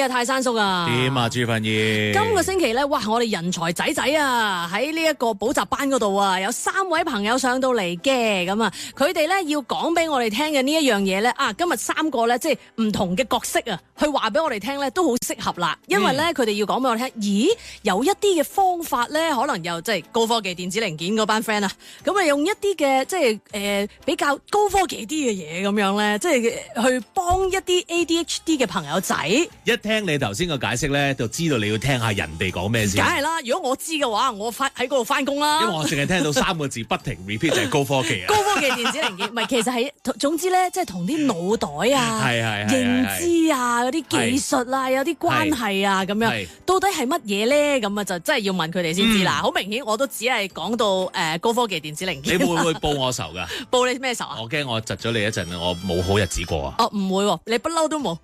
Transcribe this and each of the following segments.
啊，泰山叔啊。點啊，朱芬姨？今個星期咧，哇！我哋人才仔仔啊，喺呢一個補習班嗰度啊，有3位朋友上到嚟嘅，咁啊，佢哋咧要講俾我哋聽嘅呢一樣嘢咧，啊，今日3個咧即係唔同嘅角色啊，去話俾我哋聽咧，都好適合啦。因為咧，佢哋要講俾我哋聽，咦，有一啲嘅方法咧，可能又即係高科技電子零件嗰班 friend 啊，咁啊用一啲嘅即係比較高科技啲嘅嘢咁樣咧，即係去幫一啲 ADHD 嘅朋友仔。一聽你頭先個解釋咧，就知道你要聽下人哋講咩先。梗係啦，如果我知嘅話，我喺嗰度翻工啦。因為我淨係聽到3個字不停 repeat 就係高科技啊。高科技電子零件，唔係其實係總之咧，即係同啲腦袋啊、認知啊、嗰啲技術啊有啲關係啊咁樣，到底係乜嘢咧？咁啊就真係要問佢哋先知啦。好明顯我都只係講到高科技電子零件。你會唔會報我仇㗎？報你咩仇啊？我驚我窒咗你一陣，我冇好日子過啊！哦，唔會喎，你不嬲都冇。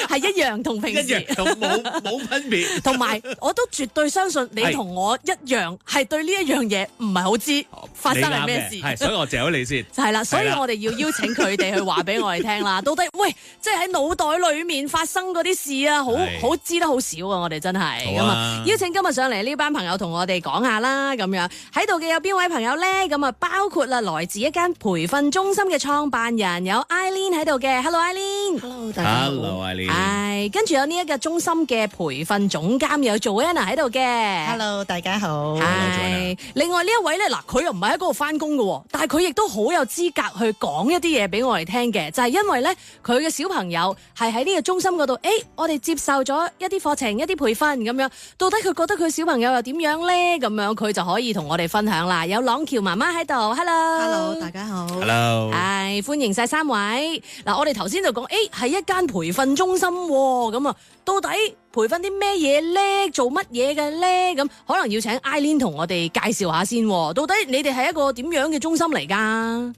係一樣同平時一樣同冇分別，同埋我都絕對相信你同我一樣係對呢一樣嘢唔係好知發生係咩事，係所以我謝咗你先。係啦，所以我哋要邀請佢哋去話俾我哋聽啦。到底喂，即係喺腦袋裏面發生嗰啲事啊，好知得好少啊！我哋真係咁啊，邀請今日上嚟呢班朋友同我哋講下啦。咁樣喺度嘅有邊位朋友咧？咁啊，包括啦來自一間培訓中心嘅創辦人有 Eileen 喺度嘅。Hello Eileen。Hello 大家好。Hello Eileen。係跟住有呢一個中心嘅培訓總監有 Joanna 喺度嘅。Hello 大家好。係另外呢一位咧，嗱佢又唔係喺嗰度翻工嘅，但係佢亦都好有資格去講一啲嘢俾我哋聽嘅，就係因為咧佢嘅小朋友係喺呢個中心嗰度，我哋接受咗一啲課程、一啲培訓咁樣，到底佢覺得佢小朋友又點樣咧？咁樣佢就可以同我哋分享啦。有朗橋媽媽喺度 ，Hello 大家好。Hello 係歡迎晒3位。嗱，我哋頭先就講，係一間培訓中心咁啊，到底培訓啲咩嘢咧？做乜嘢嘅咧？咁可能要請 Eileen 同我哋介紹下先。到底你哋係一個點樣嘅中心嚟㗎？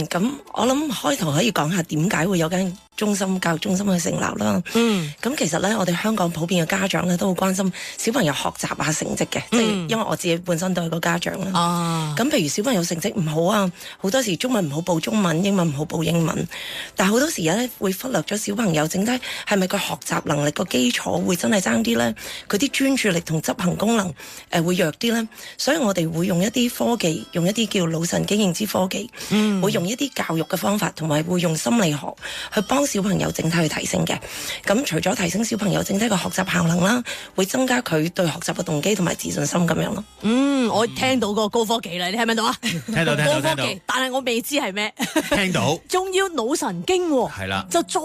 咁我諗開頭可以講下點解會有間中心教育中心去成立啦。咁其實咧，我哋香港普遍嘅家長咧都好關心小朋友學習啊成績嘅，即係因為我自己本身都係個家長啦。咁譬如小朋友成績唔好啊，好多時中文唔好報中文，英文唔好報英文，但係好多時咧會忽略咗小朋友整體係咪佢學習能力個基礎會真係爭啲咧？佢啲專注力同執行功能會弱啲咧？所以我哋會用一啲科技，用一啲叫腦神經認知科技。會用一啲教育嘅方法，同埋會用心理學去幫小朋友整體去提升嘅。咁除咗提升小朋友整體嘅學習效能啦，會增加佢對學習嘅動機同埋自信心咁樣咯。我聽到個高科技啦，你聽唔聽到啊？聽到高科技，但係我未知係咩。聽到，仲要腦神經喎。係啦，就再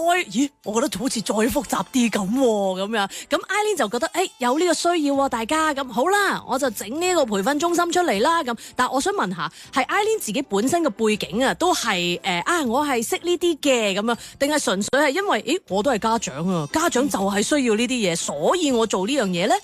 我覺得好似再複雜啲咁樣。咁 Eileen 就覺得有呢個需要喎，大家咁好啦，我就整呢個培訓中心出嚟啦。咁，但係我想問下，係 Eileen 自己本身嘅背景都係我係識呢啲嘅咁樣，定係純粹係因為我都係家長啊，家長就係需要呢啲嘢，所以我做呢樣嘢咧？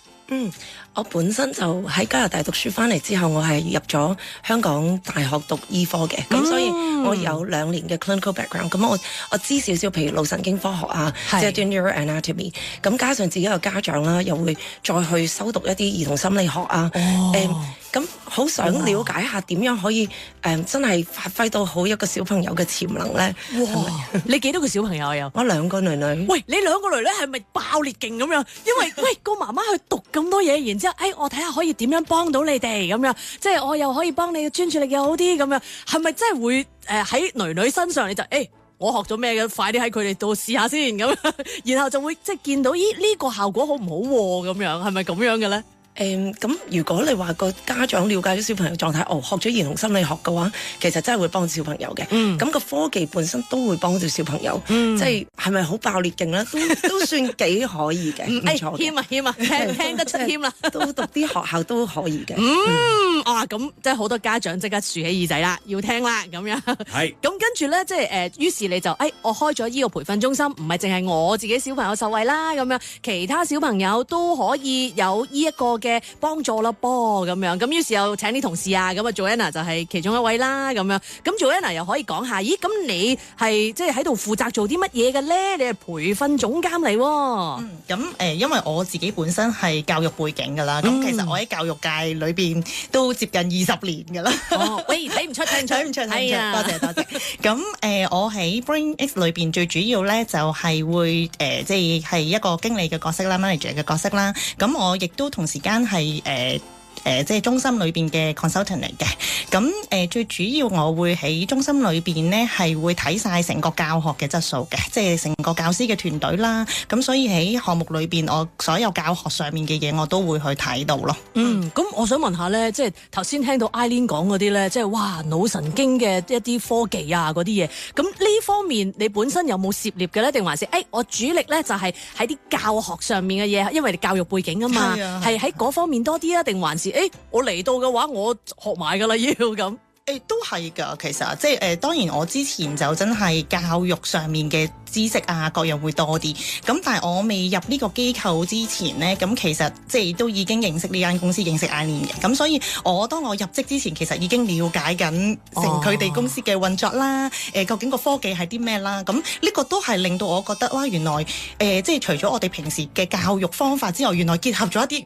我本身就喺加拿大讀書翻嚟之後，我係入咗香港大學讀醫科嘅，咁所以我有2年嘅 clinical background，咁我知少少，譬如腦神經科學啊，即係 neuroanatomy， 咁加上自己個家長啦，又會再去修讀一啲兒童心理學啊，咁好想了解下點樣可以真係發揮到好一個小朋友嘅潛能咧。你幾多個小朋友有？我2個女女。喂，你2個女女係咪爆裂勁咁樣？因為個媽媽去讀咁多嘢，然之後我睇下可以點樣幫到你哋咁樣，即係我又可以幫你嘅專注力又好啲咁樣，係咪真係會喺女女身上你就我學咗咩嘅，快啲喺佢哋度試下先咁，然後就會即係見到呢個效果好唔好咁樣，係咪咁樣嘅咧？咁如果你話個家長了解咗小朋友狀態，學咗兒童心理學嘅話，其實真係會幫小朋友嘅。咁個科技本身都會幫到小朋友，即係咪好爆裂勁咧？都算幾可以嘅，唔錯嘅。謙啊，聽得出謙啦，都讀啲學校都可以嘅。咁即係好多家長即刻豎起耳仔啦，要聽啦咁樣。係。咁跟住咧，即係於是你就我開咗呢個培訓中心，唔係淨係我自己小朋友受惠啦，咁樣其他小朋友都可以有呢一個嘅幫助啦噃咁樣。咁於是又請啲同事啊，咁啊 Joanna 就係其中一位啦咁樣。咁 Joanna 又可以講下，咦咁你係即係喺度負責做啲乜嘢嘅咧？你係培訓總監嚟喎。咁因為我自己本身係教育背景㗎啦，咁其實我喺教育界裏邊都接近20年㗎啦。喂，睇唔出，睇唔出，係啊，多謝。咁我喺 BrainX 裏邊最主要咧就係會即係一個經理嘅角色啦 ，manager 嘅角色啦。咁我亦都同時間係即係中心裏邊嘅 consultant 嚟嘅。咁最主要我會喺中心裏邊呢係會睇晒成個教學嘅質素嘅，即係成個教師嘅團隊啦。咁所以喺項目裏邊，我所有教學上面嘅嘢我都會去睇到咯。咁我想問下咧，即係頭先聽到 Eileen 講嗰啲咧，即係哇腦神經嘅一啲科技啊嗰啲嘢，咁呢方面你本身有冇涉獵嘅咧？定還是我主力咧就係喺啲教學上面嘅嘢，因為你教育背景啊嘛，係喺嗰方面多啲啊？定還是我嚟到嘅話，我學埋噶啦要咁。都係㗎，其實即係當然我之前就真係教育上面嘅知識啊各樣會多啲，咁但係我未入呢個機構之前呢，咁其實即係都已經認識呢間公司，認識 Eileen 嘅，咁所以當我入職之前，其實已經了解緊成佢哋公司嘅運作啦，究竟個科技係啲咩啦，咁呢個都係令到我覺得哇，原來即係除咗我哋平時嘅教育方法之外，原來結合咗一啲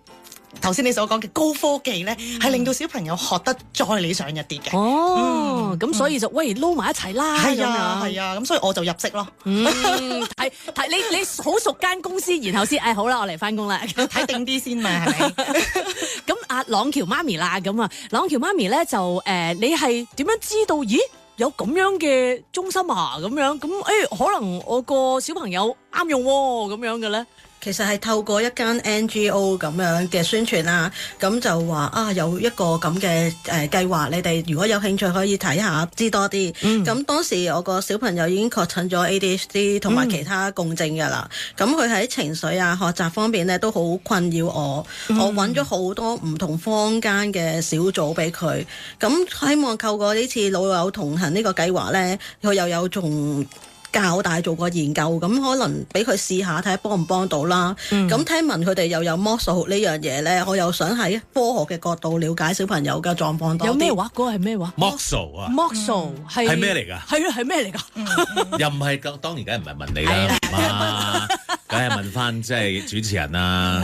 頭先你所講嘅高科技咧，係令到小朋友學得再理想一啲嘅。咁所以就喂撈埋一齊啦。係啊，咁所以我就入職咯。睇你好熟間公司，然後先好啦，我嚟翻工啦，睇定啲先嘛，係咪？咁阿朗橋媽咪啦，咁啊，朗橋媽咪咧就你係點樣知道？咦，有咁樣嘅中心啊，咁樣咁可能我個小朋友啱用咁樣嘅咧。其實係透過一間 NGO 咁樣嘅宣傳啦，咁就話有一個咁嘅計劃，你哋如果有興趣可以睇下，知多啲。咁當時我個小朋友已經確診咗 ADHD 同埋其他共症㗎啦。咁佢喺情緒啊、學習方面咧都好困擾我。我揾咗好多唔同坊間嘅小組俾佢，咁希望透過呢次老友同行呢個計劃咧，佢又有仲教大做過研究，咁可能俾佢試下睇下幫唔幫到啦。咁聽聞佢哋又有 MOSO 呢樣嘢咧，我又想喺科學嘅角度了解小朋友嘅狀況多啲。有咩話？嗰個係咩話？MOSO 啊？MOSO 係咩嚟㗎？係啊，係咩嚟㗎？又唔係當然梗係唔係問你啦，嘛，梗係問翻即係主持人啦，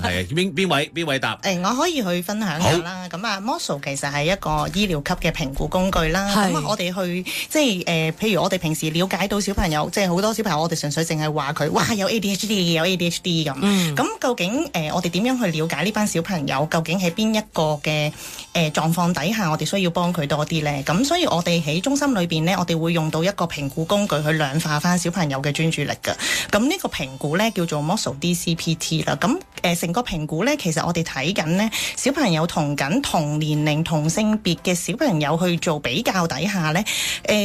係邊位答？我可以去分享下啦。咁啊，MOSO 其實係一個醫療級嘅評估工具啦。咁我哋去即係譬如我哋平時了解到小朋友，即係好多小朋友，我哋純粹淨係話佢，哇有 ADHD 咁。咁究竟我哋點樣去了解呢班小朋友？究竟喺邊一個嘅狀況底下，我哋需要幫佢多啲咧？咁所以我哋喺中心裏邊咧，我哋會用到一個評估工具去量化翻小朋友嘅專注力㗎。咁呢個評估咧叫做 MOSO DCPT 啦。咁成個評估咧，其實我哋睇緊咧小朋友同緊同年齡同性別嘅小朋友去做比較底下咧，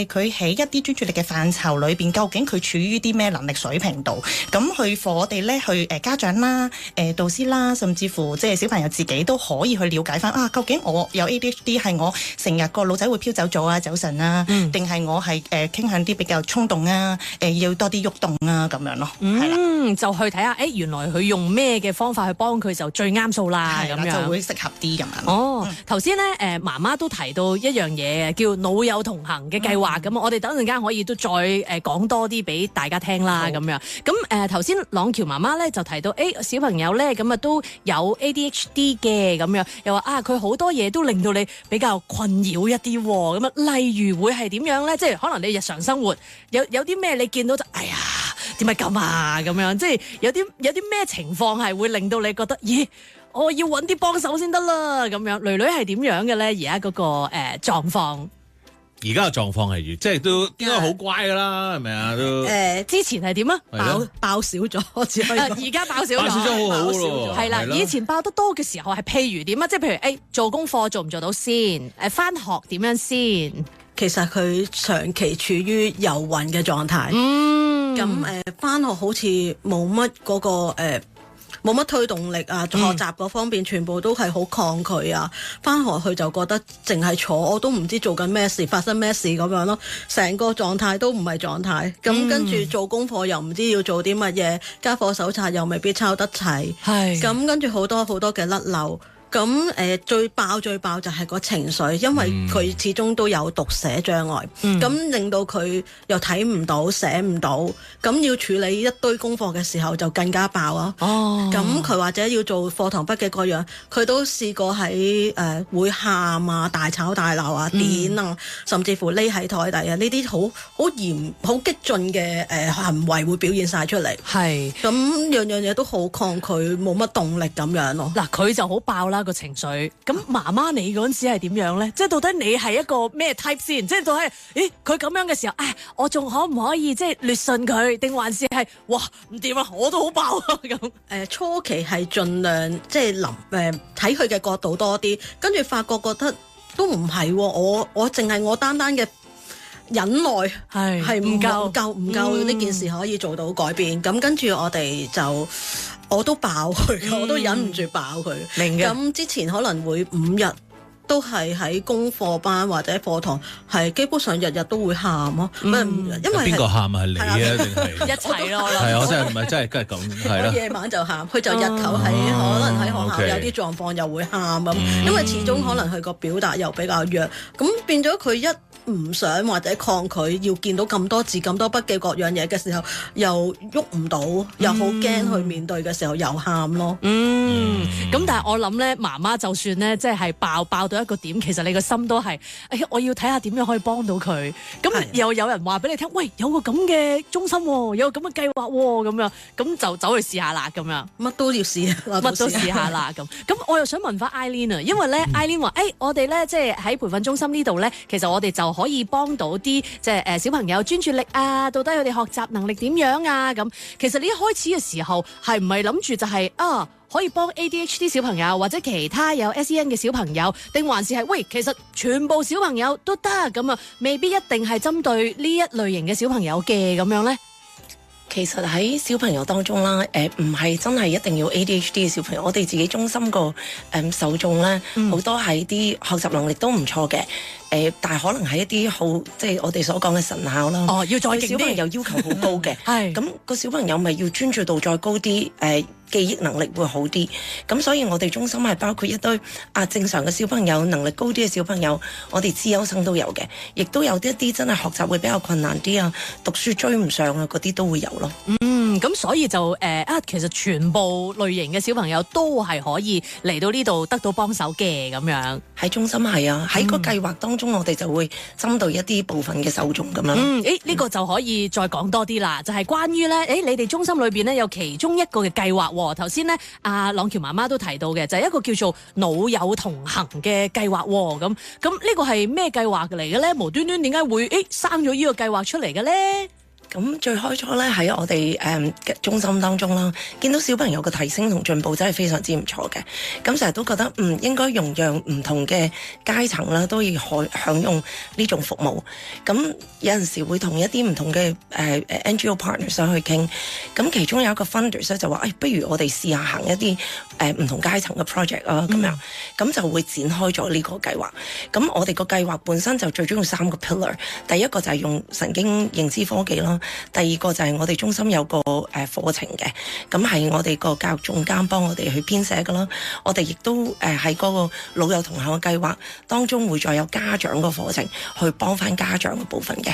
佢喺一啲專注力嘅範疇裏邊，究竟佢處於啲咩能力水平度？咁去我哋咧去家長啦、導師啦，甚至乎即係小朋友自己都可以去了解翻究竟我有 ADHD 係我成日個腦仔會飄走咗啊、走神啊，定係我係傾向啲比較衝動啊、要多啲喐動啊咁樣咯。係啦，就去睇下原來佢用咩嘅方法去幫佢就最啱數啦，咁樣就會適合啲咁樣。頭先咧媽媽都提到一樣嘢叫老友同行嘅計劃，咁我哋等陣間可以都再講多啲俾大家聽啦，咁樣。咁頭先朗橋媽媽咧就提到，小朋友咧咁都有 ADHD 嘅咁樣，又話佢好多嘢都令到你比較困擾一啲喎，咁啊，例如會係點樣咧？即係可能你日常生活有啲咩你見到就哎呀點解咁啊咁樣，即係有啲咩情況係會令到你覺得，咦，我要揾啲幫手先得啦咁樣。女女係點樣嘅咧？而家嗰個狀況？而家嘅狀況係即係都應該好乖噶啦，係咪啊？都之前係點啊？爆少咗，只可以而家爆少咗，爆少咗好好咯。係啦，以前爆得多嘅時候係譬如點啊？即係譬如做功課做唔做到先？返學點樣先？其實佢長期處於遊魂嘅狀態。咁返學好似冇乜嗰個冇乜推動力啊，學習嗰方面全部都係好抗拒啊，翻學去就覺得淨係坐，我都唔知做緊咩事，發生咩事咁樣咯，成個狀態都唔係狀態。咁跟住做功課又唔知要做啲乜嘢，家課手冊又未必抄得齊，咁跟住好多好多嘅甩漏。咁最爆就係個情緒，因為佢始終都有讀寫障礙，咁令到佢又睇唔到、寫唔到，咁要處理一堆功課嘅時候就更加爆咯。咁佢或者要做課堂筆記嗰樣，佢都試過喺會喊啊、大吵大鬧啊、點啊，甚至乎匿喺台底啊，呢啲好嚴、好激進嘅行為會表現晒出嚟。係咁樣嘢都好抗拒，冇乜動力咁樣咯。嗱，佢就好爆啦個情緒。咁媽媽你嗰陣時係點樣咧？即係到底你係一個咩 type 先？即係到底佢咁樣嘅時候，我仲可唔可以即係劣順佢，定還是係哇唔掂啊？我都好爆啊咁。初期係盡量即係睇佢嘅角度多啲，跟住發覺得都唔係喎，我淨係我單嘅忍耐係唔夠呢件事可以做到改變。咁跟住我都爆佢，我都忍唔住爆佢。明嘅。咁之前可能會5日都係喺功課班或者課堂，係基本上日日都會喊咯。因為邊個喊啊？係你啊？定係一齊咯？係我真係唔係真係咁係啦。夜晚就喊，佢就日頭可能喺學校有啲狀況又會喊咁，因為始終可能佢個表達又比較弱，咁變咗佢一唔想或者抗拒要見到咁多字咁多筆記各樣嘢嘅時候，又喐唔到，又好驚去面對嘅時候又喊咯。咁但係我諗咧，媽媽就算咧即係爆到一個點，其實你個心都係，我要睇下點樣可以幫到佢。咁又有人話俾你聽，喂，有個咁嘅中心喎，有個咁嘅計劃喎，咁樣咁就走去試下啦，咁樣乜都要試，乜都試下啦咁。咁我又想問翻 Eileen 啊，因為咧 Eileen 話，我哋咧即係喺培訓中心呢度咧，其實我哋就可以幫到啲即係小朋友專注力啊，到底佢哋學習能力點樣啊咁。其實你一開始嘅時候係唔係諗住就係可以幫 ADHD 小朋友或者其他有 SEN 嘅小朋友，定還是係喂，其實全部小朋友都得咁啊？未必一定係針對呢一類型嘅小朋友嘅咁樣咧。其實喺小朋友當中啦，唔係真係一定要 ADHD 嘅小朋友，我哋自己中心個受眾咧，好多係啲學習能力都唔錯嘅，但係可能係一啲好即係我哋所講嘅神校啦。要再勁啲，小朋友要求好高嘅，係咁個小朋友咪要專注度再高啲，記憶能力會好啲。咁所以我哋中心係包括一堆正常嘅小朋友，能力高啲嘅小朋友，我哋資優生都有嘅，亦都有一啲真係學習會比較困難啲啊，讀書追唔上啊嗰啲都會有咯。咁所以就其實全部類型嘅小朋友都係可以嚟到呢度得到幫手嘅咁樣。喺中心係啊，喺個計劃當中，我哋就會針對一啲部分嘅受眾咁樣。呢個就可以再講多啲啦，就係關於咧，你哋中心裏邊咧有其中一個嘅計劃。頭先咧，阿朗橋媽媽都提到嘅，就係一個叫做腦友同行嘅計劃。咁呢個係咩計劃嚟嘅咧？無端端點解會生咗呢個計劃出嚟嘅咧？咁最開初咧喺我哋中心當中啦，見到小朋友嘅提升同進步真係非常之唔錯嘅。咁成日都覺得應該容讓唔同嘅階層啦都要享用呢種服務。咁有陣時會同一啲唔同嘅NGO partners 上去傾。咁其中有一個 funders 咧就話，不如我哋試下行一啲唔同階層嘅 project 啊咁樣。咁就會展開咗呢個計劃。咁我哋個計劃本身就最主要3個 pillar。第一個就係用神經認知科技啦。第二個就係我哋中心有個課程嘅，咁係我哋個教育總監幫我哋去編寫㗎啦。我哋亦都喺嗰個老友同行嘅計劃當中會再有家長個課程去幫翻家長嘅部分嘅。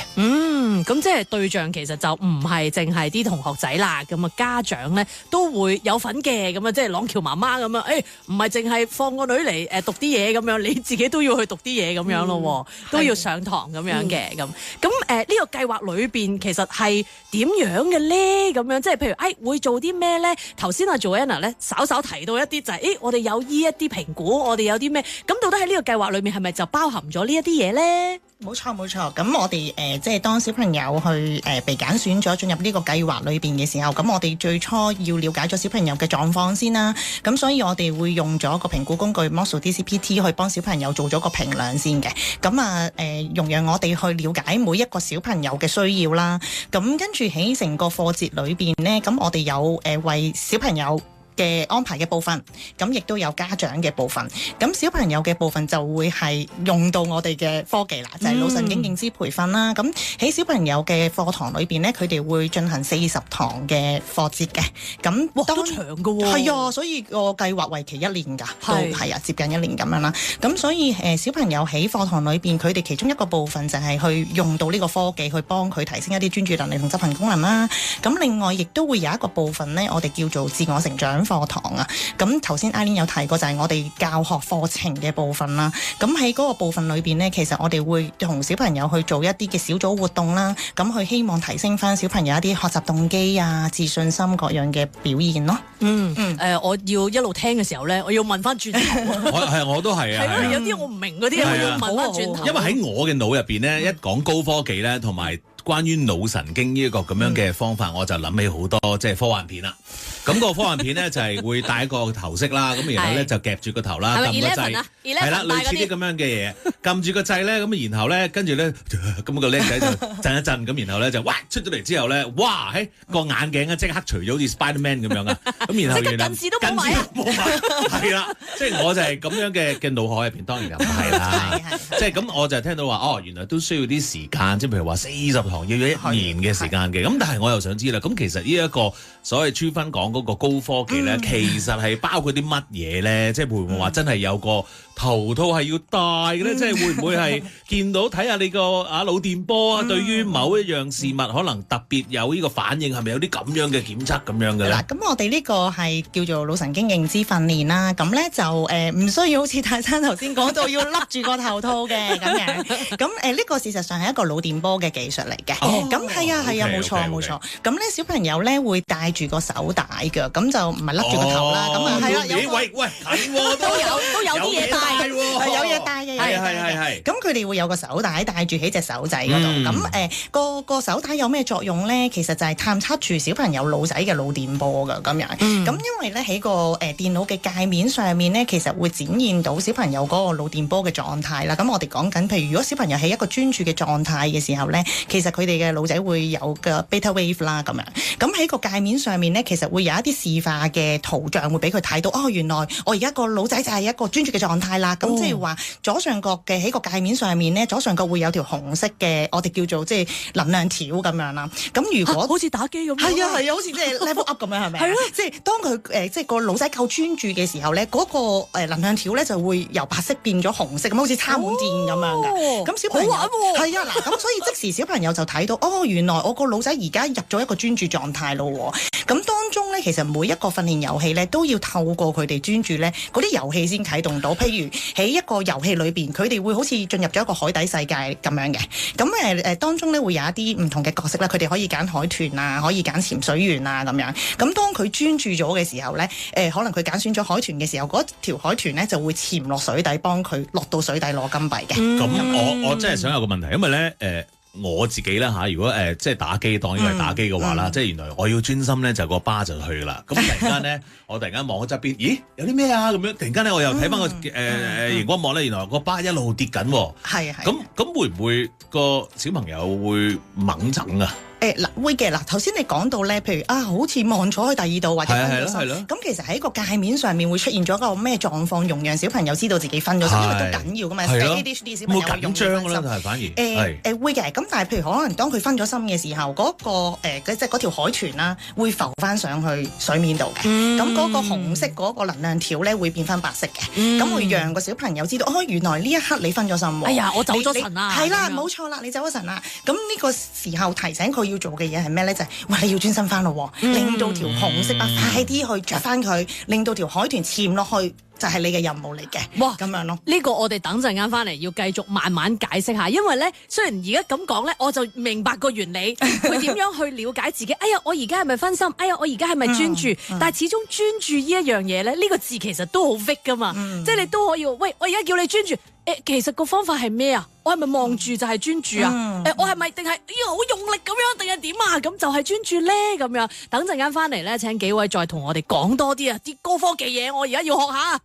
咁即係對象其實就唔係淨係啲同學仔啦，咁啊家長咧都會有份嘅，咁啊即係朗橋媽媽咁啊，唔係淨係放個女嚟讀啲嘢咁樣，你自己都要去讀啲嘢咁樣咯，都要上堂咁樣嘅咁。呢個計劃裏邊其實係點樣嘅咧？咁樣即係譬如會做啲咩咧？頭先阿 Joanna 咧稍稍提到一啲就係我哋有依一啲評估，我哋有啲咩？咁到底喺呢個計劃裏面係咪就包含咗呢一啲嘢咧？冇錯。咁我哋即係當小朋友去被揀選咗進入呢個計劃裏邊嘅時候，咁我哋最初要了解咗小朋友嘅狀況先啦。咁所以我哋會用咗個評估工具 Mosso DCPT 去幫小朋友做咗個評量先嘅。咁容讓我哋去了解每一個小朋友嘅需要啦。咁跟住喺成個課節裏邊呢，咁我哋有為小朋友嘅安排嘅部分，咁亦都有家長嘅部分。咁小朋友嘅部分就會係用到我哋嘅科技啦，就係腦神經認知培訓啦。咁喺小朋友嘅課堂裏邊咧，佢哋會進行40堂嘅課節嘅。咁都長㗎喎。係啊，所以個計劃為期1年㗎，都係啊，接近1年咁樣啦。咁所以小朋友喺課堂裏邊，佢哋其中一個部分就係去用到呢個科技去幫佢提升一啲專注能力同執行功能啦。咁另外亦都會有一個部分咧，我哋叫做自我成長課堂啊。咁頭先 Eileen 有提過，就係我哋教學課程嘅部分啦。咁喺嗰個部分裏邊咧，其實我哋會同小朋友去做一啲嘅小組活動啦。咁去希望提升翻小朋友一啲學習動機啊、自信心各樣嘅表現咯。我要一路聽嘅時候咧，我要問翻轉頭。我都係啊。係咯，有啲我唔明嗰啲，我要問翻轉頭。因為喺我嘅腦入邊咧，一講高科技咧，同埋關於腦神經呢一個咁樣嘅方法，我就諗起好多即係科幻片啦。咁個科幻片咧就係會戴一個頭飾啦，咁然後咧就夾住個頭啦，撳個掣，係啦，類似啲咁樣嘅嘢，撳住個掣咧，咁然後咧跟住咧，咁個僆仔就震一震，咁然後咧就哇出咗嚟之後咧，哇喺個眼鏡啊即刻除咗好似 Spiderman 咁樣啊，咁然後原來近視都冇埋，係啦，即係我就係咁樣嘅腦海入邊，當然又唔係啦，即係咁我就聽到話哦，原來都需要啲時間，即係譬如話40堂要1年嘅時間嘅，咁但係我又想知啦，咁其實呢一個所謂朱芬講嗰個高科技咧，其實係包括啲乜嘢咧？即係會唔會話真係有個頭套係要戴嘅咧？即係會唔會係見到睇下你個腦電波啊？對於某一樣事物可能特別有呢個反應，係咪有啲咁樣嘅檢測咁樣嘅咧？嗱，咁我哋呢個係叫做腦神經認知訓練啦。咁咧就唔需要好似泰山頭先講到要笠住個頭套嘅咁樣。咁呢個事實上係一個腦電波嘅技術嚟嘅。咁係啊，冇錯冇錯。咁咧小朋友咧會戴住個手帶嘅，咁就唔係笠住個頭啦。咁啊係啦，喂近喎，都有啲嘢戴係有嘢戴嘅，係。咁佢哋會有個手帶戴住喺隻手仔嗰度。咁個手帶有咩作用咧？其實就係探測住小朋友腦仔嘅腦電波㗎咁樣。咁因為咧喺個電腦嘅界面上面咧，其實會展現到小朋友嗰個腦電波嘅狀態啦。咁我哋講緊，譬如如果小朋友喺一個專注嘅狀態嘅時候咧，其實佢哋嘅腦仔會有個 beta wave 啦咁樣。咁喺個界面上面咧，其實會有一啲示化嘅圖像會俾佢睇到。哦，原來我而家個腦仔就係一個專注嘅狀態啦。咁即係話左上角嘅喺個界面上面咧，左上角會有條紅色嘅，我哋叫做即係能量條咁樣啦。咁如果好似打機咁，係啊，好似即係 level up 咁樣，係咪？係咯，即係當佢即係個腦仔夠專注嘅時候咧，嗰個能量條咧就會由白色變咗紅色咁，好似插滿電咁樣嘅。咁小朋友係啊，嗱，咁所以即時小朋友就睇到，哦，原來我個腦仔而家入咗一個專注狀態咯。咁當中咧，其實每一個訓練遊戲咧，都要透過佢哋專注咧，嗰啲遊戲先啟動到。譬如喺一個遊戲裏邊，佢哋會好似進入咗一個海底世界咁樣嘅。咁當中咧會有一啲唔同嘅角色啦，佢哋可以揀海豚啊，可以揀潛水員啊咁樣。咁當佢專注咗嘅時候咧，可能佢揀選咗海豚嘅時候，嗰條海豚咧就會潛落水底幫佢落到水底攞金幣嘅。咁我真係想有個問題，因為咧我自己啦嚇，如果即係打機當呢個係打機嘅話啦，即係原來我要專心咧就個巴就去啦。咁突然間咧，我突然間望喺側邊，咦有啲咩啊咁樣？突然間咧我又睇翻個熒光幕咧，原來個巴一路跌緊喎。係。咁會唔會個小朋友會猛整啊？會嘅。嗱，頭先你講到咧，譬如好似望咗去第二度或者分咗心，咁其實喺個界面上面會出現咗一個咩狀況，容讓小朋友知道自己分咗心，因為都緊要噶嘛。ADHD 小朋友會緊張啦，但係反而會嘅。咁但係譬如可能當佢分咗心嘅時候，嗰個即係嗰條海豚啦，會浮翻上去水面度嘅。咁嗰個紅色嗰個能量條咧會變翻白色嘅。咁會讓個小朋友知道，原來呢一刻你分咗心喎。哎呀，我走咗神啦。係啦，冇錯啦，你走咗神啦。咁呢個時候提醒佢要做嘅嘢係咩咧？就係你要專心翻咯，令到條紅色快啲去着翻佢，令到條海豚潛落去，就係你嘅任務嚟嘅。哇，咁樣咯。呢個我哋等陣間翻嚟要繼續慢慢解釋下，因為咧雖然而家咁講咧，我就明白個原理，佢點樣去了解自己。哎呀，我而家係咪分心？哎呀，我而家係咪專注？但係始終專注呢一樣嘢咧，呢個字其實都好 fit 噶嘛。即係你都可以，喂，我而家叫你專注。其實個方法係咩啊？我係咪望住就係專注啊？我係咪定係好用力咁樣，定係點啊？咁就係專注咧咁樣。等陣間翻嚟咧，請幾位再同我哋講多啲啊！啲高科技嘢，我而家要學下。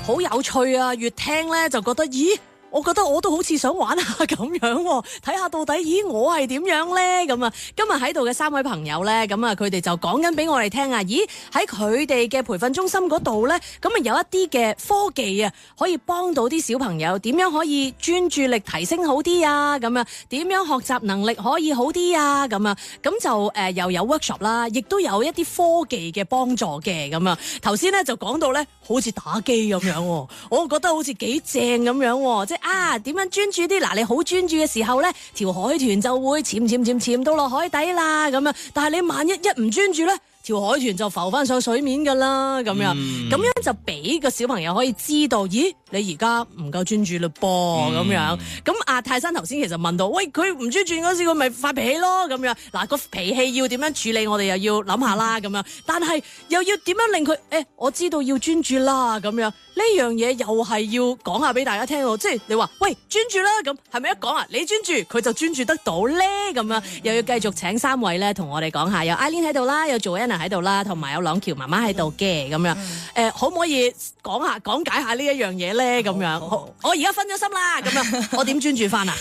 好有趣啊！越聽咧就覺得，咦，我覺得我都好似想玩下咁樣喎，睇下到底，咦，我係點樣咧？咁啊，今日喺度嘅3位朋友咧，咁啊，佢哋就講緊俾我哋聽啊，咦，喺佢哋嘅培訓中心嗰度咧，咁啊有一啲嘅科技啊，可以幫到啲小朋友點樣可以專注力提升好啲啊，咁啊，點樣學習能力可以好啲啊，咁啊，咁就又有 workshop 啦，亦都有一啲科技嘅幫助嘅，咁啊，頭先咧就講到咧，好似打機咁樣喎，我覺得好似幾正咁樣喎，即係啊點樣專注啲？嗱，你好專注嘅時候咧，條海豚就會潛到落海底啦，咁啊，但係你萬一唔專注咧，條海豚就浮翻上水面噶啦，咁樣，咁樣就俾個小朋友可以知道，咦，你而家唔夠專注嘞噃，咁樣。咁阿泰山頭先其實問到，喂，佢唔專注嗰時，佢咪發脾氣咯，咁樣。嗱，個脾氣要點樣處理，我哋又要諗下啦，咁樣。但係又要點樣令佢，我知道要專注啦，咁樣。呢樣嘢又係要講下俾大家聽喎，即係你話，喂，專注啦，咁係咪一講啊？你專注，佢就專注得到咧，咁樣。又要繼續請3位咧，同我哋講下，有 Eileen 喺度啦，有 Joanna喺度啦，同埋有朗喬媽媽喺度嘅，咁樣，可唔可以講解下呢一樣嘢咧？咁樣，我而家分咗心啦，咁樣，我點專注翻啊？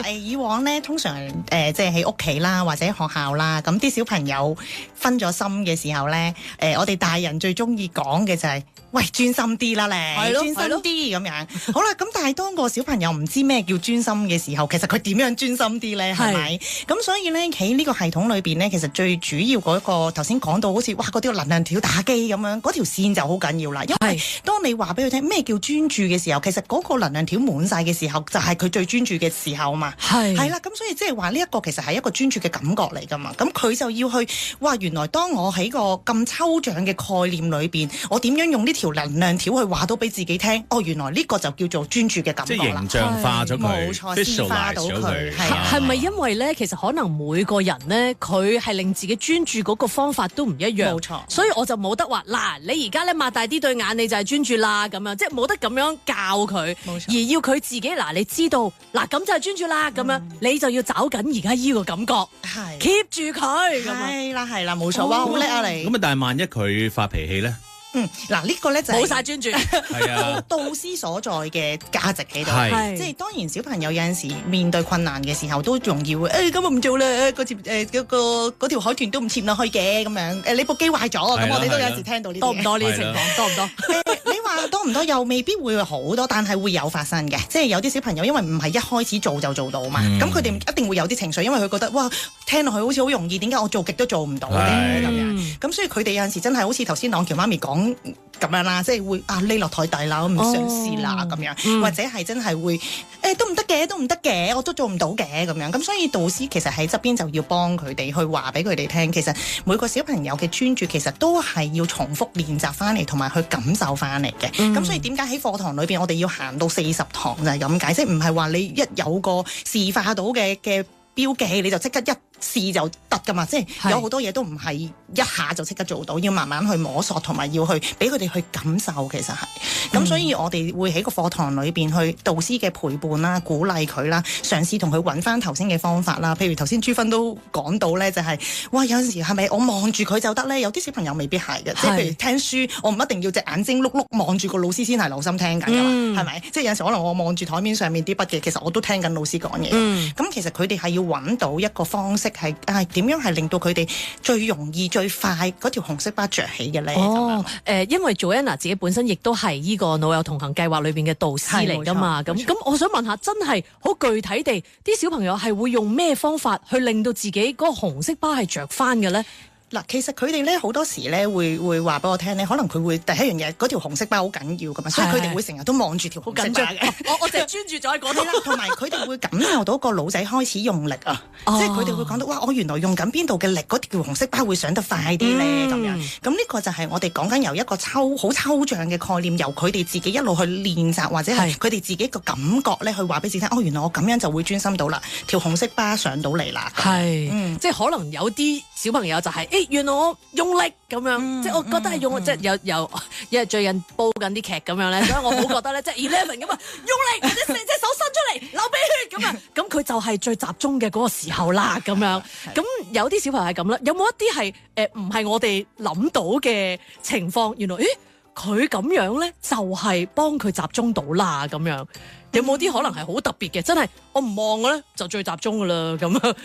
以往咧，通常即係喺屋企啦，或者學校啦，咁啲小朋友分咗心嘅時候咧，我哋大人最中意講嘅就係，喂，專心啲啦咧，專心啲咁樣。好啦，咁但係當個小朋友唔知咩叫專心嘅時候，其實佢點樣專心啲咧？係咪？咁所以咧喺呢個系統裏邊咧，其實最主要嗰個頭先講到好似哇嗰條能量條打機咁樣，嗰條線就好緊要啦。因為當你話俾佢聽咩叫專注嘅時候，其實嗰個能量條滿晒嘅時候，就係佢最專注嘅時候嘛。係啦，咁所以即係話呢一個其實係一個專注嘅感覺嚟噶嘛。咁佢就要去哇，原來當我喺個咁抽象嘅概念裏邊，我點樣用呢條能量條去話到俾自己聽？哦，原來呢個就叫做專注嘅感覺啦。即係形象化咗佢，冇錯，視化到佢。係咪因為咧？其實可能每個人咧，佢係令自己專注嗰個方法都唔一樣。冇錯，所以我就冇得話嗱，你而家咧擘大啲對眼，你就係專注啦咁樣，即係冇得咁樣教佢。冇錯，而要佢自己嗱，你知道嗱咁就係專注啦咁樣，你就要找緊而家依個感覺，keep 住佢。係啦，冇錯，哇，好叻啊你！咁啊，但係萬一佢發脾氣咧？嗱呢個咧就冇晒專注，係導師所在嘅價值喺度，係即係當然小朋友有陣時面對困難嘅時候都容易會咁我唔做啦，嗰條海豚都唔潛落去嘅咁樣，你部機壞咗，咁我哋都有時聽到呢啲。多唔多呢啲情況？多唔多？你話多唔多又未必會好多，但係會有發生嘅，即係有啲小朋友因為唔係一開始做就做到嘛，咁佢哋一定會有啲情緒，因為佢覺得哇聽落去好似好容易，點解我做極都做唔到咧咁樣？咁所以佢哋有陣時真係好似頭先朗喬媽咪講咁樣啦，即係會匿落台底啦，我唔想試啦咁樣，或者係真係會都唔得嘅，我都做唔到嘅咁樣。咁所以導師其實喺側邊就要幫佢哋去話俾佢哋聽，其實每個小朋友嘅專注其實都係要重複練習翻嚟，同埋去感受翻嚟嘅。咁所以點解喺課堂裏邊我哋要行到40堂就係咁解，即係唔係話你一有個視化到嘅標記你就即刻一試就得噶嘛，即係有好多嘢都唔係一下就即刻做到，要慢慢去摸索，同埋要去俾佢哋去感受，其實係咁。所以我哋會喺個課堂裏邊去導師嘅陪伴啦、鼓勵佢啦，嘗試同佢揾翻頭先嘅方法啦。譬如頭先朱芬都講到咧，就係哇有陣時係咪我望住佢就得咧？有啲小朋友未必係嘅，即係譬如聽書，我唔一定要隻眼睛碌碌望住個老師先係留心聽緊㗎嘛，係咪？即係有陣時可能我望住台面上面啲筆嘅，其實我都聽緊老師講嘢。咁其實佢哋係要揾到一個方式。係點樣係令到佢哋最容易最快嗰條紅色巴着起嘅咧？因為 Joanna 自己本身亦都係呢個老友同行計劃裏邊嘅導師嚟噶嘛，咁我想問下，真係好具體地，啲小朋友係會用咩方法去令到自己嗰個紅色巴係着翻嘅咧？嗱，其實佢哋咧好多時咧會話俾我聽咧，可能佢會第一樣嘢嗰條紅色巴好緊要噶嘛，所以佢哋會成日都望住條紅色巴嘅。我淨係專注咗喺嗰度啦，同埋佢哋會感受到個腦仔開始用力啊，即係佢哋會講到哇，我原來用緊邊度嘅力，嗰條紅色巴會上得快啲咧咁樣。咁呢個就係我哋講緊由一個好抽象嘅概念，由佢哋自己一路去練習，或者係佢哋自己個感覺咧去話俾自己聽。哦，原來我咁樣就會專心到啦，條紅色巴上到嚟啦。係，即係可能有啲小朋友就係原來我用力咁樣，即係我覺得係用，即係因為最近煲緊啲劇咁樣咧，所以我好覺得咧，即係 Eleven 咁啊，用力或者成隻手伸出嚟流鼻血咁啊，咁佢就係最集中嘅嗰個時候啦，咁樣。咁有啲小朋友係咁啦，有冇一啲係唔係我哋諗到嘅情況？原來佢咁樣咧就係幫佢集中到啦，咁樣。有冇啲可能係好特別嘅？真係我唔望嘅咧，就最集中噶啦咁啊！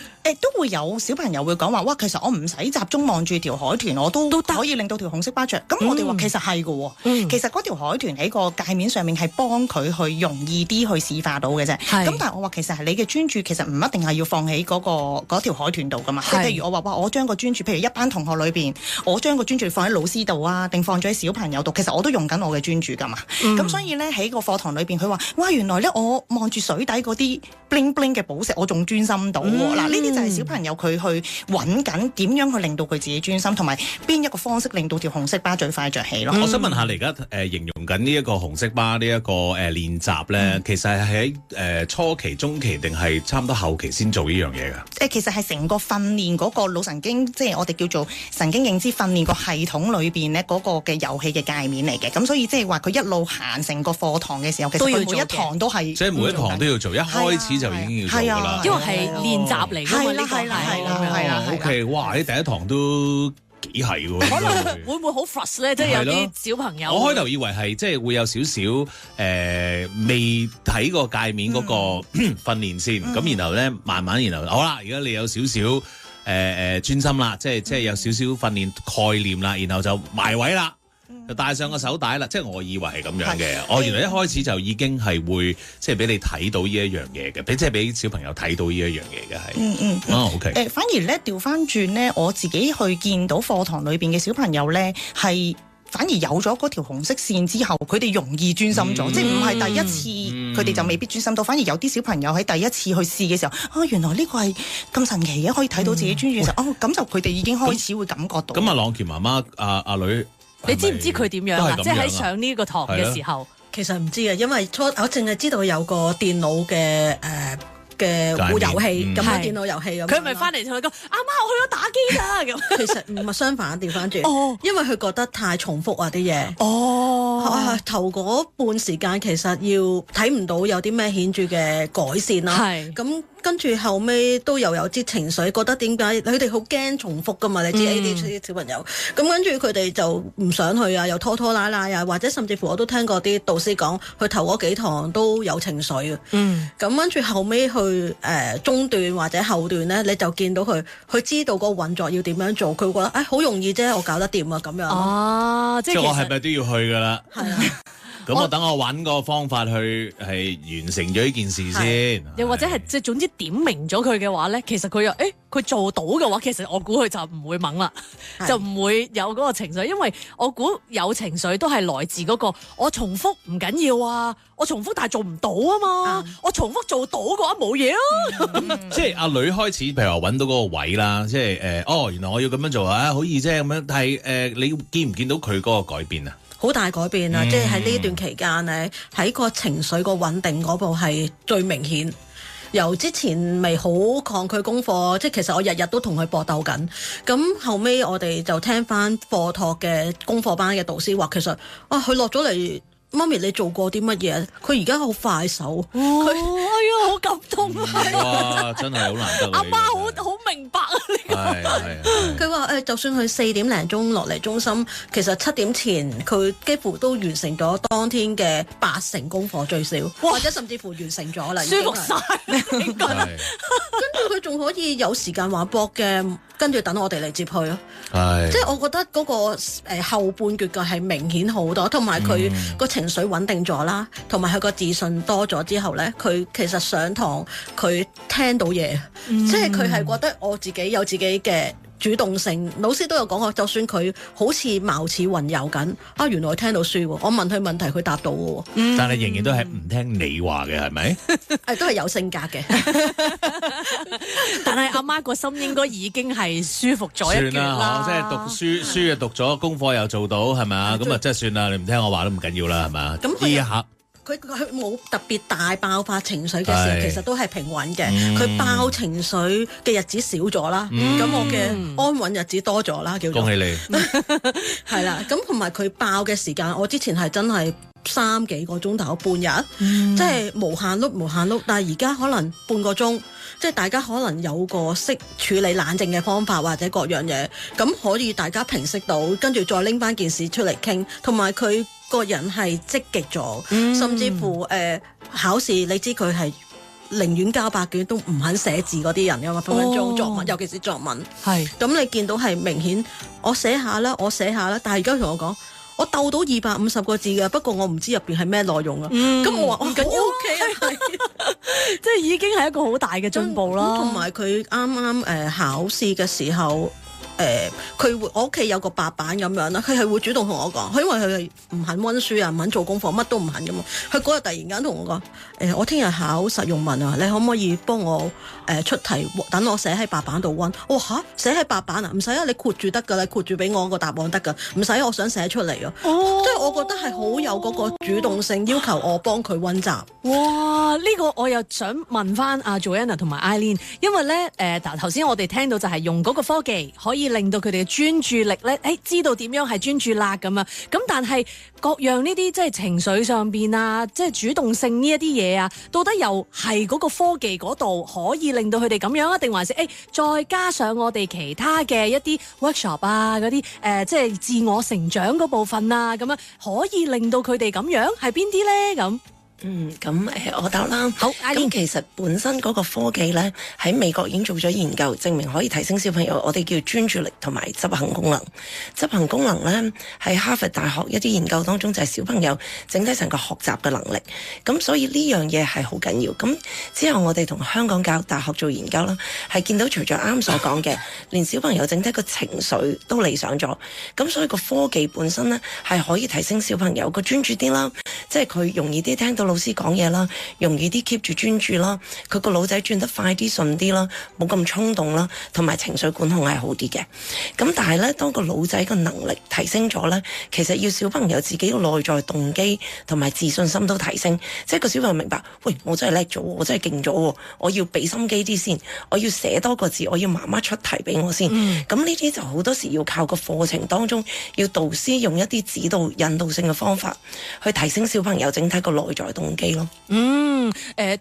都會有小朋友會講話，哇！其實我唔使集中望住條海豚，我都可以令到條紅色巴着。咁我哋話其實係嘅喎，其實嗰條海豚喺個界面上面係幫佢去容易啲去視化到嘅啫。咁但係我話其實係你嘅專注其實唔一定係要放喺嗰條海豚度噶嘛。即係譬如我話哇，我將個專注，譬如一班同學裏邊，我將個專注放喺老師度啊，定放咗喺小朋友度，其實我都用緊我嘅專注噶嘛。咁所以咧喺個課堂裏邊，佢話哇，原來咧我望住水底嗰啲 bling bling 嘅寶石，我仲專心到喎。嗱，呢啲就係小朋友佢去揾緊點樣去令到佢自己專心，同埋邊一個方式令到條紅色巴最快着起咯。我想問下你而家形容緊呢一個紅色巴呢一個練習咧，其實係喺初期、中期定係差唔多後期先做呢樣嘢㗎？其實係成個訓練嗰個腦神經，即係我哋叫做神經認知訓練個系統裏邊咧嗰個嘅遊戲嘅界面嚟嘅。咁所以即係話佢一路行成個課堂嘅時候，其實佢每一堂都係即係每一堂都要做，一開始就已經要做㗎啦。因為係練習嚟㗎嘛，呢個係。OK， 哇！呢第一堂都幾係喎。可能會唔會好 frustrate 咧？即係有啲小朋友。我開頭以為係即係會有少少未睇過界面嗰個訓練先，咁然後咧慢慢然後好啦，而家你有少少專心啦，即係有少少訓練概念啦，然後就埋位啦。就戴上個手帶啦，即係我以為係咁樣嘅。原來一開始就已經係會即係俾你睇到呢一樣嘢嘅，即係俾小朋友睇到呢一樣嘢嘅係。OK。反而咧調翻轉咧，我自己去見到課堂裏邊嘅小朋友咧，係反而有咗嗰條紅色線之後，佢哋容易專心咗，即係唔係第一次佢哋就未必專心到，反而有啲小朋友喺第一次去試嘅時候，原來呢個係咁神奇嘅，可以睇到自己專注嘅時候，咁就佢哋已經開始會感覺到。咁朗權媽媽阿女。你知唔知佢點樣啊？即係喺上呢個堂嘅時候，其實唔知啊，因為我淨係知道有個電腦嘅遊戲咁嘅電腦遊戲咁。佢咪翻嚟同佢講：阿媽，我去咗打機啦咁。其實唔係相反，調翻轉，因為佢覺得太重複啊啲嘢。頭嗰半時間其實要睇唔到有啲咩顯著嘅改善啦。咁。跟住後尾都有啲情緒，覺得點解佢哋好驚重複噶嘛？你知 ADHD 啲小朋友，咁跟住佢哋就唔想去啊，又拖拖拉拉啊，或者甚至乎我都聽過啲導師講，佢頭嗰幾堂都有情緒嘅。咁跟住後尾去中段或者後段咧，你就見到佢知道個運作要點樣做，佢會覺得好容易啫，我搞得掂啊咁樣。即係我係咪都要去噶啦？係啊。咁我等我揾個方法去係完成咗呢件事先，又或者係即係總之點明咗佢嘅話咧，其實佢又佢做到嘅話，其實我估佢就唔會掹啦，就唔會有嗰個情緒，因為我估有情緒都係來自嗰個我重複唔緊要啊，我重複但係做唔到啊嘛，我重複做到嘅話冇嘢啊。即係阿女開始，譬如話揾到嗰個位啦，即係原來我要咁樣做啊，好易啫咁樣，但係你見唔見到佢嗰個改變啊？好大改變啊！即係喺呢段期間咧，喺個情緒個穩定嗰部係最明顯。由之前未好抗拒功課，即係其實我日日都同佢搏鬥緊。咁後尾我哋就聽翻課託嘅功課班嘅導師話，其實佢落咗嚟。媽咪，你做過啲乜嘢？佢而家好快手，哎呀，好感動啊！哇，真係好難得。阿媽好明白啊！呢個佢話就算佢4點零鐘落嚟中心，其實7點前佢幾乎都完成咗當天嘅80%功課最少，或者甚至乎完成咗啦，舒服晒。跟住佢仲可以有時間話搏嘅，跟住等我哋嚟接佢咯。即係我覺得嗰個後半段嘅係明顯好多，同埋佢個情緒穩定咗啦，同埋佢個自信多咗之後咧，佢其實上堂佢聽到嘢，即係佢係覺得我自己有自己嘅主動性。老師都有講過，就算佢好似貌似雲遊緊，原來佢聽到書喎。我問佢問題，佢答到嘅喎。但係仍然都係唔聽你話嘅，係咪？都係有性格嘅。但係阿媽個心應該已經係舒服咗一橛啦。即係讀書又讀咗，功課又做到，係咪啊？咁啊，即係算啦，你唔聽我話都唔緊要啦，係咪啊？呢一刻。佢冇特別大爆發情緒嘅時候，其實都係平穩嘅。佢爆情緒嘅日子少咗啦，咁我嘅安穩日子多咗啦，叫做。恭喜你。係啦，咁同埋佢爆嘅時間，我之前係真係3幾個鐘頭半日，即係無限碌。但係而家可能半個鐘，即係大家可能有個識處理冷靜嘅方法或者各樣嘢，咁可以大家平息到，跟住再拎翻件事出嚟傾，同埋佢個人係積極咗，甚至乎考試，你知佢係寧願交白卷都唔肯寫字嗰啲人㗎嘛，分分鐘作文，尤其是作文。係咁你見到係明顯，我寫下啦，但係而家同我講，我鬥到250個字嘅，不過我唔知入邊係咩內容啊。咁我話唔緊要 OK 啊，即係已經係一個好大嘅進步啦。同埋佢啱啱考試嘅時候。佢會我屋企有個白板咁樣啦，佢係會主動同我講，佢因為佢係唔肯溫書啊，唔肯做功課，乜都唔肯噶嘛。佢嗰日突然間同我講，我聽日考實用文啊，你可唔可以幫我出題，等我寫喺白板度溫？我話寫喺白板啊，唔使啊，你括住得噶啦，括住俾我個答案得噶，唔使，我想寫出嚟啊。即係我覺得係好有嗰個主動性，要求我幫佢溫習。哇！呢個我又想問翻阿 Joanna 同埋 Eileen， 因為咧頭先我哋聽到就係用嗰個科技可以令到佢哋嘅專注力咧，知道點樣係專注啦咁啊。咁但係各樣呢啲即係情緒上邊啊，即係主動性呢一啲嘢啊，到底又係嗰個科技嗰度可以令到佢哋咁樣啊？定還是再加上我哋其他嘅一啲 workshop 啊，嗰啲即係自我成長嗰部分啊，咁樣可以令到佢哋咁樣係邊啲咧咁？我答啦。好，咁其實本身嗰個科技咧喺美國已經做咗研究，證明可以提升小朋友我哋叫專注力同埋執行功能。執行功能咧喺哈佛大學一啲研究當中就係小朋友整體成個學習嘅能力。咁所以呢樣嘢係好緊要。咁之後我哋同香港教育大學做研究啦，係見到除咗啱所講嘅，連小朋友整體個情緒都理想咗。咁所以個科技本身咧係可以提升小朋友個專注啲啦，即係佢容易啲聽到老師講嘢啦，容易啲 keep 住專注啦，佢個腦仔轉得快啲順啲啦，冇咁衝動啦，同埋情緒管控係好啲嘅。咁但係咧，當個腦仔個能力提升咗咧，其實要小朋友自己個內在動機同埋自信心都提升，即係個小朋友明白，喂，我真係叻咗，我真係勁咗，我要俾心機啲先，我要寫多個字，我要媽媽出題俾我先。咁呢啲就好多時要靠個課程當中，要導師用一啲指導引導性嘅方法去提升小朋友整體個內在動機咯。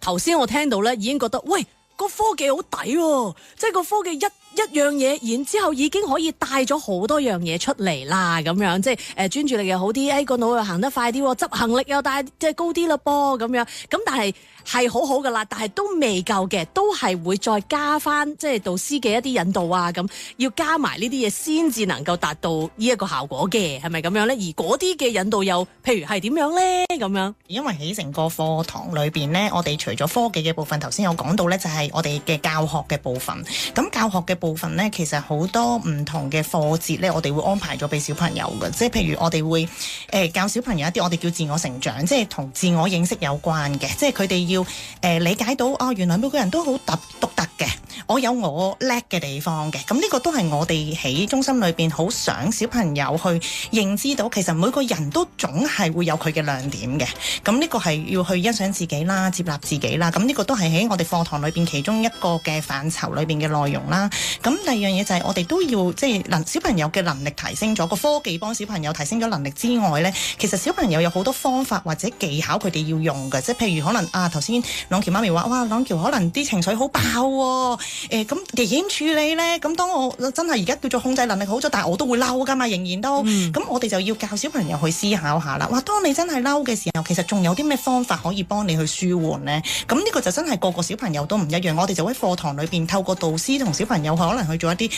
頭先我聽到咧，已經覺得喂，個科技好抵喎，即係個科技一樣嘢，然之後已經可以帶咗好多樣嘢出嚟啦，咁樣即係專注力又好啲，個腦又行得快啲，執行力又帶即係高啲啦噃，咁樣咁但係好好噶啦，但係都未夠嘅，都係會再加翻即係導師嘅一啲引導啊，咁要加埋呢啲嘢先至能夠達到呢一個效果嘅，係咪咁樣咧？而嗰啲嘅引導又譬如係點樣咧？咁樣因為喺成個課堂裏邊咧，我哋除咗科技嘅部分，頭先有講到咧，就係我哋嘅教學嘅部分。咁教學嘅部分咧，其實好多唔同嘅課節咧，我哋會安排咗俾小朋友嘅，即係譬如我哋會教小朋友一啲我哋叫自我成長，即係同自我認識有關嘅，即係佢哋要理解到原來每個人都好獨特嘅，我有我叻嘅地方嘅，咁呢個都係我哋喺中心裏邊好想小朋友去認知到，其實每個人都總係會有佢嘅亮點嘅，咁呢個係要去欣賞自己啦，接納自己啦，咁呢個都係喺我哋課堂裏邊其中一個嘅範疇裏邊嘅內容啦。咁第二樣嘢就係我哋都要即係小朋友嘅能力提升咗，個科技幫小朋友提升咗能力之外呢，其實小朋友有好多方法或者技巧佢哋要用嘅，即係譬如可能頭先朗橋媽咪話，哇，朗橋可能啲情緒好爆喎，咁點處理呢？咁當我真係而家叫做控制能力好咗，但係我都會嬲㗎嘛，仍然都，咁我哋就要教小朋友去思考下啦。哇，當你真係嬲嘅時候，其實仲有啲咩方法可以幫你去舒緩呢？咁呢個就真係個個小朋友都唔一樣，我哋就喺課堂裏邊透過導師同小朋友可能去做一啲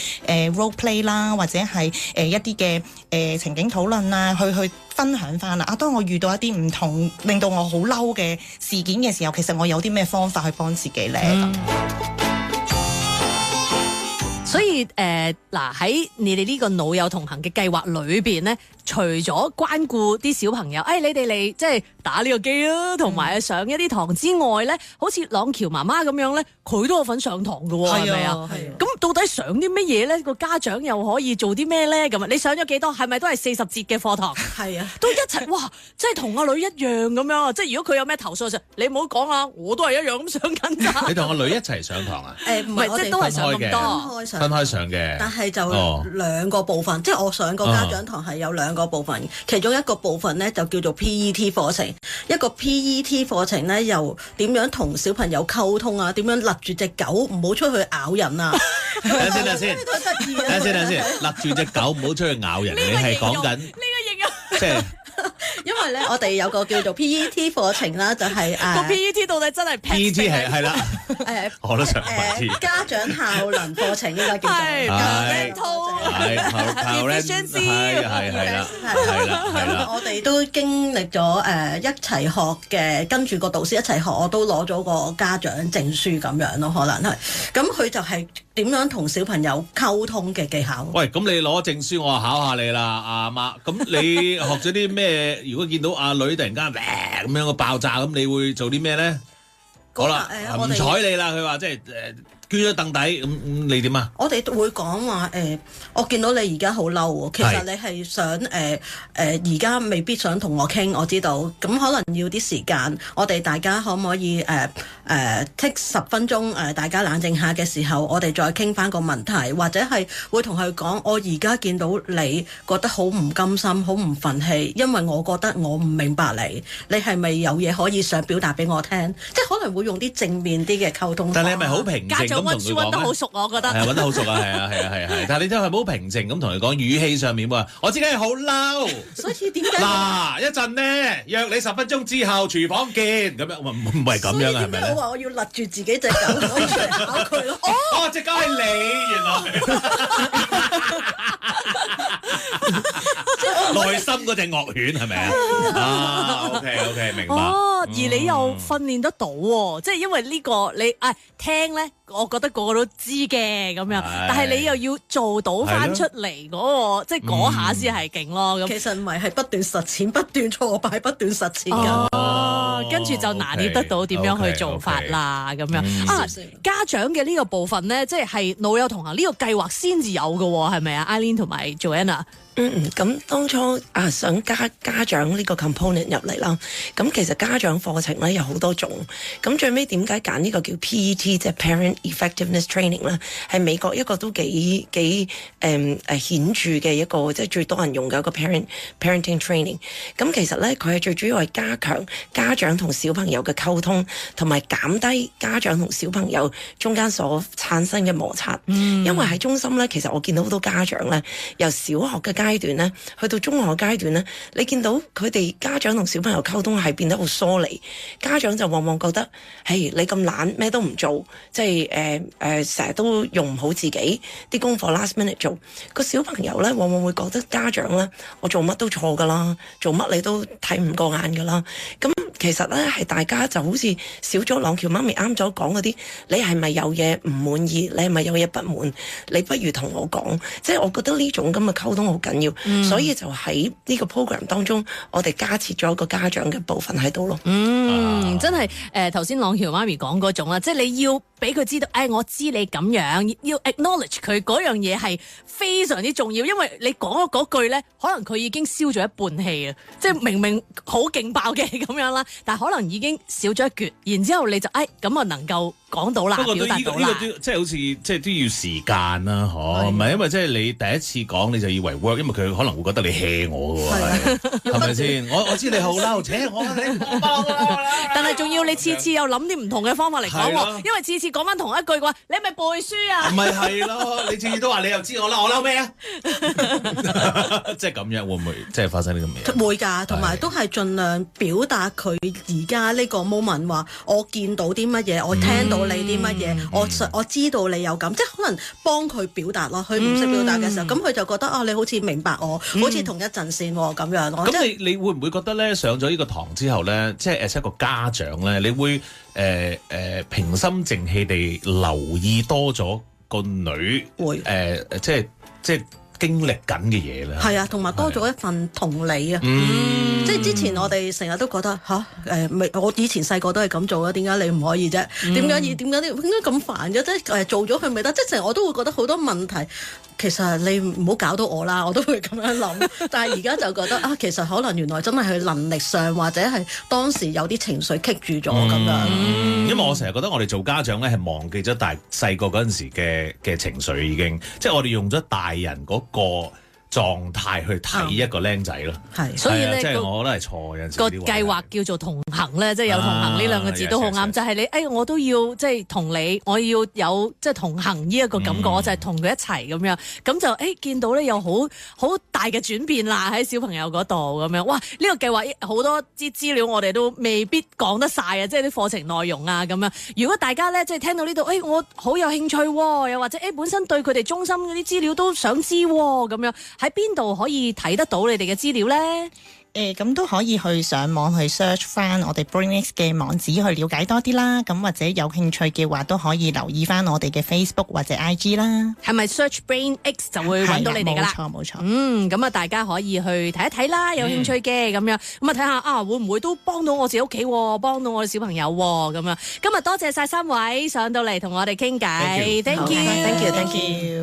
role play 啦，或者係一啲嘅情景討論啊，去分享翻啦。當我遇到一啲唔同令到我好嬲嘅事件嘅時候，其實我有啲咩方法去幫自己咧？所以喺你哋呢個老友同行嘅計劃裏邊咧，除咗關顧啲小朋友，你哋嚟即係打呢個機啦，同埋上一啲堂之外咧，好似朗橋媽媽咁樣咧，佢都有份上堂㗎喎，係咪啊？咁到底上啲乜嘢咧？個家長又可以做啲咩咧？咁啊，你上咗幾多？係咪都係40節嘅課堂？係啊，都一齊哇！即係同阿女一樣咁樣啊！即係如果佢有咩投訴就你唔好講啊，我都係一樣咁上緊咋。你同個女一齊上堂啊？唔係，即係都係上咁多，分開上嘅。但係就兩個部分，即係我上個家長堂係有兩個部分，其中一個部分咧就叫做 PET 課程，一個 PET 課程咧又點樣同小朋友溝通啊？點樣勒住隻狗唔好出去咬人啊？等先，勒住隻狗唔好出去咬人。你係講緊呢個形容，即係。因為為咧我哋有個叫做 PET 課程啦，就係個 PET 到底真係 PET 係啦，我都想知家長效能課程應該叫做係啦，我哋都經歷咗一齊學嘅，跟住個導師一齊學，我都攞咗個家長證書咁樣咯，可能係。咁佢就係點樣同小朋友溝通嘅技巧。喂，咁你攞證書，我考下你啦，阿媽。咁你學咗啲咩？如果見到阿女突然間咁樣個爆炸，咁你會做啲咩咧？好啦，唔睬你啦，佢話即係捐咗凳底，咁你點啊？我哋會講話我見到你而家好嬲喎，其實你係想而家未必想同我傾，我知道，咁可能要啲時間，我哋大家可唔可以take 10分鐘大家冷靜下嘅時候，我哋再傾翻個問題，或者係會同佢講，我而家見到你覺得好唔甘心，好唔憤氣，因為我覺得我唔明白你係咪有嘢可以想表達俾我聽？即係可能會用啲正面啲嘅溝通。但你係咪好平靜咁同佢講咧？溫書溫得好熟，我覺得係溫得好熟啊，係。但係你真係好平靜咁同佢講，語氣上面喎，我自己係好嬲。所以點解嗱一陣呢，約你10分鐘之後廚房見咁樣，唔係咁樣係咪咧？我話我要勒住自己隻狗，我要嚟考佢咯。哦，隻狗係你原來。內心嗰隻惡犬係咪啊？OK 明白。而你又訓練得到喎，即係因為呢個你聽咧，我覺得個個都知嘅咁樣，但係你又要做到翻出嚟嗰個，即係嗰下先係勁咯。咁其實唔係不斷實踐，不斷挫敗，不斷實踐㗎。跟住就拿捏得到點樣去做法啦。咁樣家長嘅呢個部分咧，即係老友同行呢個計劃先至有嘅喎，係咪啊？Eileen 同埋 Joanna。咁當初想加家長呢個 component 入嚟啦，咁其實家長課程咧有好多種，咁最尾點解揀呢個叫 PET 即係 Parent Effectiveness Training 咧？係美國一個都幾顯著嘅一個即係最多人用嘅一個 parenting training。咁其實咧佢係最主要係加強家長同小朋友嘅溝通，同埋減低家長同小朋友中間所產生嘅摩擦。因為喺中心咧，其實我見到好多家長咧，由小學嘅階段咧，去到中學階段咧，你見到佢哋家長同小朋友溝通係變得好疏離，家長就往往覺得，你咁懶，咩都唔做，即係成日都用唔好自己啲功課 last minute 做。個小朋友咧，往往會覺得家長咧，我做乜都錯噶啦，做乜你都睇唔過眼噶啦。咁其實咧係大家就好似少咗朗橋媽咪啱咗講嗰啲，你係咪有嘢唔滿意？你係咪有嘢不滿？你不如同我講。即係我覺得呢種咁嘅溝通好緊要，所以就喺呢個 program 當中，我哋加設咗一個家長嘅部分喺度咯。真係頭先朗橋媽咪講嗰種啦，即係你要俾佢知道，我知你咁樣，要 acknowledge 佢嗰樣嘢係非常之重要，因為你講咗嗰句咧，可能佢已經燒咗一半氣啊，即係明明好勁爆嘅咁樣啦，但係可能已經少咗一橛，然之後你就咁啊能夠講到啦，表達到啦。呢個即係好似即係都要時間啦，唔係因為即係你第一次講你就以為 work，因為佢可能會覺得你 hea 我嘅喎，係咪先？我知你好嬲，扯我你唔幫啦。但係仲要你次次又諗啲唔同嘅方法嚟講喎，因為次次講翻同一句嘅話，你係咪背書啊？唔係咯，你次次都話你又知我啦，我嬲咩啊？即係咁樣會唔會即係發生呢咁嘢？會㗎，同埋都係盡量表達佢而家呢個 moment 話，我見到啲乜嘢，我聽到你啲乜嘢，我知道你有咁，即係可能幫佢表達咯。佢唔識表達嘅時候，咁佢就覺得你好似明白我，好似同一陣線喎咁樣咯。咁你會唔會覺得咧上咗呢個堂之後咧，即係一個家長咧，你會平心靜氣地留意多咗個女會即係經歷緊嘅嘢咧？係啊，同埋多咗一份同理啊！即係之前我哋成日都覺得我以前細個都係咁做啊，點解你唔可以啫？點解咁煩嘅？即係做咗佢咪得？即係成日我都會覺得好多問題。其實你唔好搞到我啦，我都會咁樣諗。但係而家就覺得其實可能原來真係佢能力上或者係當時有啲情緒棘住咗咁樣。因為我成日覺得我哋做家長咧係忘記咗細個嗰陣時嘅情緒已經，即係我哋用咗大人嗰個狀態去睇一個僆仔咯。係，所以咧即係我覺得係錯嘅。個計劃叫做同行咧，即係有同行呢兩個字都好啱，就係你我都要即係同你，我要有即係同行呢一個感覺，就係同佢一齊咁樣，咁就見到咧有好大嘅轉變啦喺小朋友嗰度咁樣。哇！呢個計劃好多啲資料我哋都未必講得晒啊，即係啲課程內容啊咁樣。如果大家咧即係聽到呢度，我好有興趣喎，又或者本身對佢哋中心嗰啲資料都想知喎，咁樣喺邊度可以睇得到你哋嘅資料咧？咁都可以去上網去 search 翻我哋 BrainX 嘅網址去了解多啲啦。咁或者有興趣嘅話，都可以留意翻我哋嘅 Facebook 或者 IG 啦。係咪 search BrainX 就會揾到你哋噶啦？冇錯。咁啊，大家可以去睇一睇啦，有興趣嘅咁樣。咁啊，睇下會唔會都幫到我自己屋企，幫到我哋小朋友咁樣。今日多謝晒3位上到嚟同我哋傾偈。Thank you。